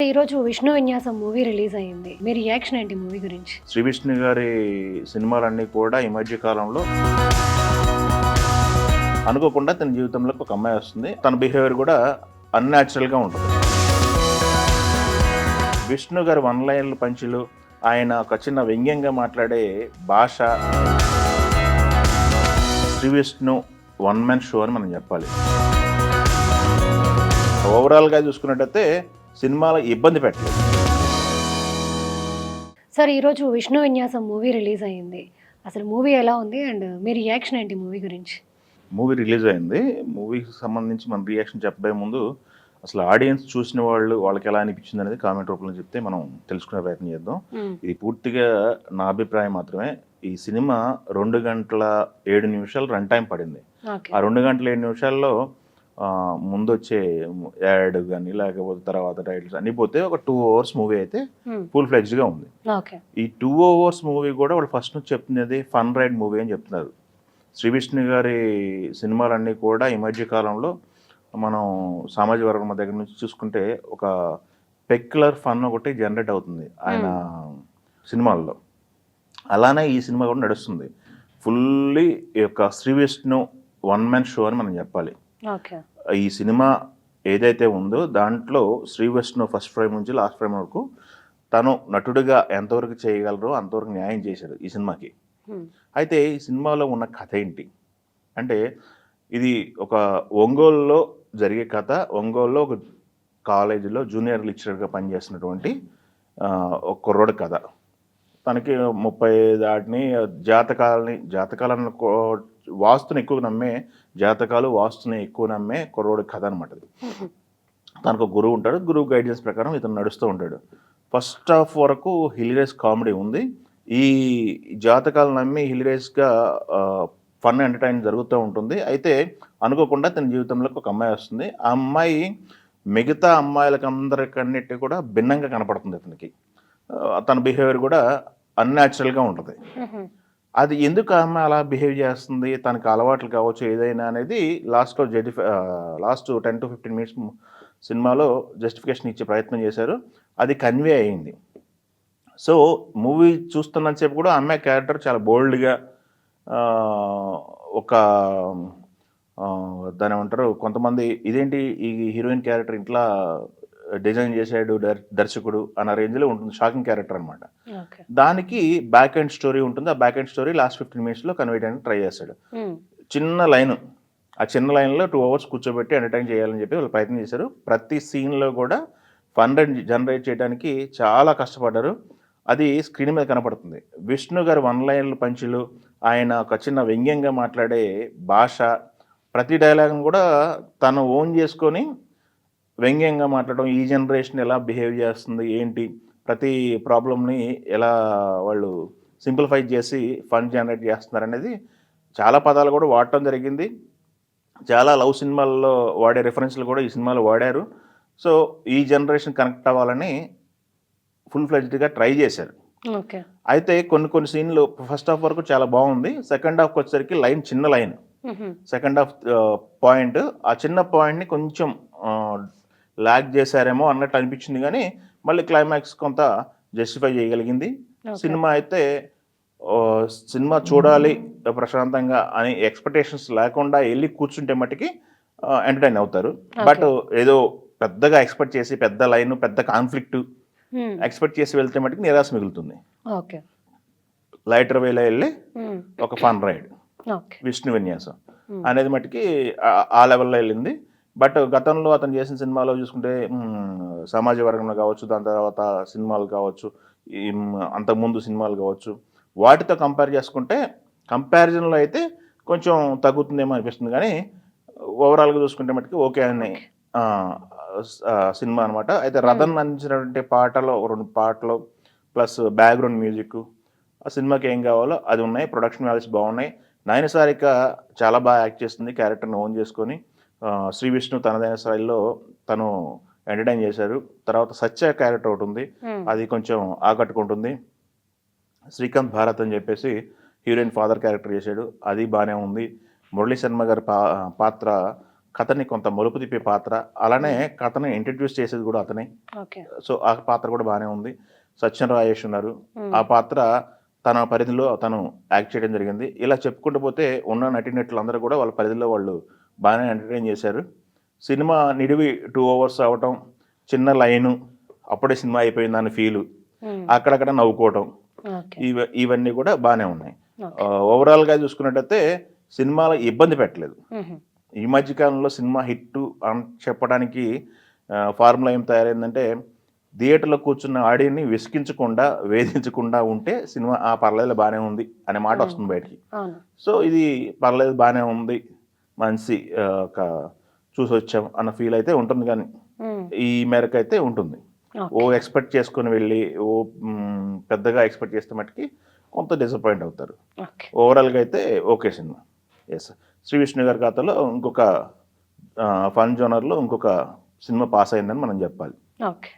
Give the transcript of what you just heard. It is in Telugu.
ఈరోజు 'విష్ణు విన్యాసం' మూవీ రిలీజ్ అయింది. మీ రియాక్షన్ ఏంటి మూవీ గురించి? శ్రీ విష్ణు గారి సినిమాలన్నీ కూడా ఈ మధ్య కాలంలో అనుకోకుండా తన జీవితంలోకి ఒక అమ్మాయి వస్తుంది. తన బిహేవియర్ కూడా అన్‌న్యాచురల్‌గా ఉంటుంది. విష్ణు గారి వన్ లైన్‌ల పంచులు, ఆయన ఒక చిన్న వ్యంగ్యంగా మాట్లాడే భాష, Sree Vishnu one man show అని మనం చెప్పాలి. ఓవరాల్‌గా చూసుకున్నట్టయితే సినిమాలో ఇబ్బంది పెట్టలేదు. సార్ ఈరోజు 'విష్ణు విన్యాసం' మూవీ రిలీజ్ అయింది. అసలు మూవీ ఎలా ఉంది? అండ్ మీ రియాక్షన్ ఏంటి మూవీ గురించి? మూవీ రిలీజ్ అయింది. మూవీకి సంబంధించి మన రియాక్షన్ చెప్పబోయే ముందు అసలు ఆడియన్స్ చూసిన వాళ్ళకి ఎలా అనిపించింది అనేది కామెంట్ రూపంలో చెప్తే మనం తెలుసుకునే ప్రయత్నం చేద్దాం. ఇది పూర్తిగా నా అభిప్రాయం మాత్రమే. ఈ సినిమా 2 గంటల 7 నిమిషాలు రన్ టైం పడింది. ఆ 2 గంటల 7 నిమిషాల్లో ముందొచ్చే యాడ్ కానీ లేకపోతే తర్వాత టైటిల్స్ అన్ని పోతే ఒక 2 అవర్స్ మూవీ అయితే ఫుల్ ఫ్లెడ్జ్గా ఉంది. ఈ 2 అవర్స్ మూవీ కూడా వాళ్ళు ఫస్ట్ నుంచి చెప్తున్నది ఫన్ రైడ్ మూవీ అని చెప్తున్నారు. శ్రీ విష్ణు గారి సినిమాలన్నీ కూడా ఈ మధ్య కాలంలో మనం సామాజిక వర్గం దగ్గర నుంచి చూసుకుంటే ఒక పెక్యులర్ ఫన్ ఒకటి జనరేట్ అవుతుంది ఆయన సినిమాల్లో. అలానే ఈ సినిమా కూడా నడుస్తుంది. ఫుల్లీ ఈ యొక్క Sree Vishnu one man show అని మనం చెప్పాలి. ఈ సినిమా ఏదైతే ఉందో దాంట్లో శ్రీ విష్ణు ఫస్ట్ ఫ్రేమ్ నుంచి లాస్ట్ ఫ్రేమ్ వరకు తను నటుడిగా ఎంతవరకు చేయగలరో అంతవరకు న్యాయం చేశాడు ఈ సినిమాకి. అయితే ఈ సినిమాలో ఉన్న కథ ఏంటి అంటే, ఇది ఒక ఒంగోలులో జరిగే కథ. ఒంగోలులో ఒక కాలేజీలో జూనియర్ లెక్చరర్గా పనిచేస్తున్నటువంటి ఒక కుర్రోడి కథ. తనకి 30 దాటిని జాతకాలను వాస్తుని ఎక్కువ నమ్మే వాస్తుని ఎక్కువ నమ్మే కుర్రోడి కథ అనమాట. తనకు గురువు ఉంటాడు. గురువు గైడెన్స్ ప్రకారం ఇతను నడుస్తూ ఉంటాడు. ఫస్ట్ హాఫ్ వరకు హిలిరియస్ కామెడీ ఉంది. ఈ జాతకాలు నమ్మి హిలిరియస్గా ఫన్ ఎంటర్టైన్ జరుగుతూ ఉంటుంది. అయితే అనుకోకుండా తన జీవితంలోకి ఒక అమ్మాయి వస్తుంది. ఆ అమ్మాయి మిగతా అమ్మాయిలకి అందరికన్నిటి కూడా భిన్నంగా కనపడుతుంది అతనికి. తన బిహేవియర్ కూడా అన్‌న్యాచురల్‌గా ఉంటుంది. అది ఎందుకు ఆ అమ్మాయి అలా బిహేవ్ చేస్తుంది, తనకు అలవాట్లు కావచ్చు ఏదైనా అనేది లాస్ట్ 10 to 15 మినిట్స్ సినిమాలో జస్టిఫికేషన్ ఇచ్చే ప్రయత్నం చేశారు. అది కన్వే అయింది. సో మూవీ చూస్తున్నంతసేపు కూడా ఆ అమ్మాయి క్యారెక్టర్ చాలా బోల్డ్గా ఒక దాని ఏమంటారు కొంతమంది ఇదేంటి ఈ హీరోయిన్ క్యారెక్టర్ ఇట్లా డిజైన్ చేశాడు దర్శకుడు అన్న రేంజ్లో ఉంటుంది. షాకింగ్ క్యారెక్టర్ అనమాట. దానికి బ్యాక్ ఎండ్ స్టోరీ ఉంటుంది. ఆ బ్యాక్ ఎండ్ స్టోరీ లాస్ట్ 15 మినిట్స్లో కన్వే చేయడానికి ట్రై చేశాడు. చిన్న లైన్, ఆ చిన్న లైన్లో 2 అవర్స్ కూర్చోబెట్టి ఎంటర్టైన్ చేయాలని చెప్పి వాళ్ళు ప్రయత్నం చేశారు. ప్రతి సీన్లో కూడా ఫన్ జనరేట్ చేయడానికి చాలా కష్టపడ్డారు. అది స్క్రీన్ మీద కనపడుతుంది. విష్ణు గారి వన్ లైన్ల పంచులు, ఆయన ఒక చిన్న వ్యంగ్యంగా మాట్లాడే భాష, ప్రతి డైలాగ్ను కూడా తను ఓన్ చేసుకొని వ్యంగ్యంగా మాట్లాడడం, ఈ జనరేషన్ ఎలా బిహేవ్ చేస్తుంది ఏంటి, ప్రతి ప్రాబ్లమ్ని ఎలా వాళ్ళు సింప్లిఫై చేసి ఫన్ జనరేట్ చేస్తున్నారు అనేది చాలా పదాలు కూడా వాడటం జరిగింది. చాలా లవ్ సినిమాల్లో వాడే రిఫరెన్స్లు కూడా ఈ సినిమాలో వాడారు. సో ఈ జనరేషన్ కనెక్ట్ అవ్వాలని ఫుల్ ఫ్లెడ్జ్డ్గా ట్రై చేశారు. అయితే కొన్ని సీన్లు ఫస్ట్ హాఫ్ వరకు చాలా బాగుంది. సెకండ్ హాఫ్కి వచ్చేసరికి చిన్న లైన్ సెకండ్ హాఫ్ పాయింట్, ఆ చిన్న పాయింట్ని కొంచెం లాగ్ చేశారేమో అన్నట్టు అనిపించింది. కానీ మళ్ళీ క్లైమాక్స్ కొంత జస్టిఫై చేయగలిగింది. సినిమా చూడాలి ప్రశాంతంగా అని ఎక్స్పెక్టేషన్స్ లేకుండా వెళ్ళి కూర్చుంటే మట్టుకి ఎంటర్టైన్ అవుతారు. బట్ ఏదో పెద్దగా ఎక్స్పెక్ట్ చేసి పెద్ద లైన్ పెద్ద కాన్ఫ్లిక్ట్ ఎక్స్పెక్ట్ చేసి వెళ్తే మటుకు నిరాశ మిగులుతుంది. లైటర్ వేలో వెళ్ళి ఒక ఫన్ రైడ్ విష్ణు విన్యాసం అనేది మటుకి ఆ లెవెల్లో వెళ్ళింది. బట్ గతంలో అతను చేసిన సినిమాలో చూసుకుంటే సమాజ వర్గంలో కావచ్చు, దాని తర్వాత సినిమాలు కావచ్చు, అంతకుముందు సినిమాలు కావచ్చు, వాటితో కంపేర్ చేసుకుంటే కంపారిజన్లో అయితే కొంచెం తగ్గుతుందేమో అనిపిస్తుంది. కానీ ఓవరాల్గా చూసుకుంటే మటుకు ఓకే అని సినిమా అనమాట. అయితే రథన్ అందించినటువంటి పాటలో 2 పాటలు ప్లస్ బ్యాక్గ్రౌండ్ మ్యూజిక్ ఆ సినిమాకి ఏం కావాలో అది ఉన్నాయి. ప్రొడక్షన్ వాల్యూస్ బాగున్నాయి. నయనసారిక చాలా బాగా యాక్ట్ చేస్తుంది క్యారెక్టర్ని ఓన్ చేసుకొని. శ్రీ విష్ణు తనదైన స్థాయిలో తను ఎంటర్టైన్ చేశారు. తర్వాత సత్య క్యారెక్టర్ ఒకటి ఉంది, అది కొంచెం ఆకట్టుకుంటుంది. శ్రీకాంత్ భారత్ అని చెప్పేసి హీరోయిన్ ఫాదర్ క్యారెక్టర్ చేశాడు, అది బాగానే ఉంది. మురళీ శర్మ గారి పాత్ర కథని కొంత మలుపు తిప్పే పాత్ర, అలానే కథని ఇంట్రడ్యూస్ చేసేది కూడా అతనే. ఓకే. సో ఆ పాత్ర కూడా బాగానే ఉంది. సత్యన్ రాజేష్ ఉన్నారు. ఆ పాత్ర తన పరిధిలో తను యాక్ట్ చేయడం జరిగింది. ఇలా చెప్పుకుంటూ పోతే ఉన్న నటీనటులందరూ కూడా వాళ్ళ పరిధిలో వాళ్ళు బాగానే ఎంటర్టైన్ చేశారు. సినిమా నిడివి 2 అవర్స్ అవ్వటం, చిన్న లైను, అప్పుడే సినిమా అయిపోయిందని ఫీలు, అక్కడక్కడ నవ్వుకోవటం, ఓకే. ఇవన్నీ కూడా బాగానే ఉన్నాయి. ఓకే. ఓవరాల్గా చూసుకున్నట్టయితే సినిమాలో ఇబ్బంది పెట్టలేదు. ఈ మధ్య కాలంలో సినిమా హిట్ అని చెప్పడానికి ఫార్ములా ఏం తయారైందంటే, థియేటర్లో కూర్చున్న ఆడియన్ని విసిగించకుండా, వేధించకుండా ఉంటే సినిమా పర్లేదు బాగానే ఉంది అనే మాట వస్తుంది బయటికి. అవును. సో ఇది పర్లేదు బాగానే ఉంది, మంచి ఒక చూసి వచ్చాం అన్న ఫీల్ అయితే ఉంటుంది. కానీ ఈ మేరకు అయితే ఉంటుంది. ఓ ఎక్స్పెక్ట్ చేసుకుని వెళ్ళి పెద్దగా ఎక్స్పెక్ట్ చేస్తే మటుకి కొంత డిసప్పాయింట్ అవుతారు. ఓవరాల్గా అయితే ఓకే సినిమా. ఎస్, శ్రీ విష్ణు గారి ఖాతాలో ఇంకొక ఫన్ జోనర్లో ఇంకొక సినిమా పాస్ అయిందని మనం చెప్పాలి. ఓకే.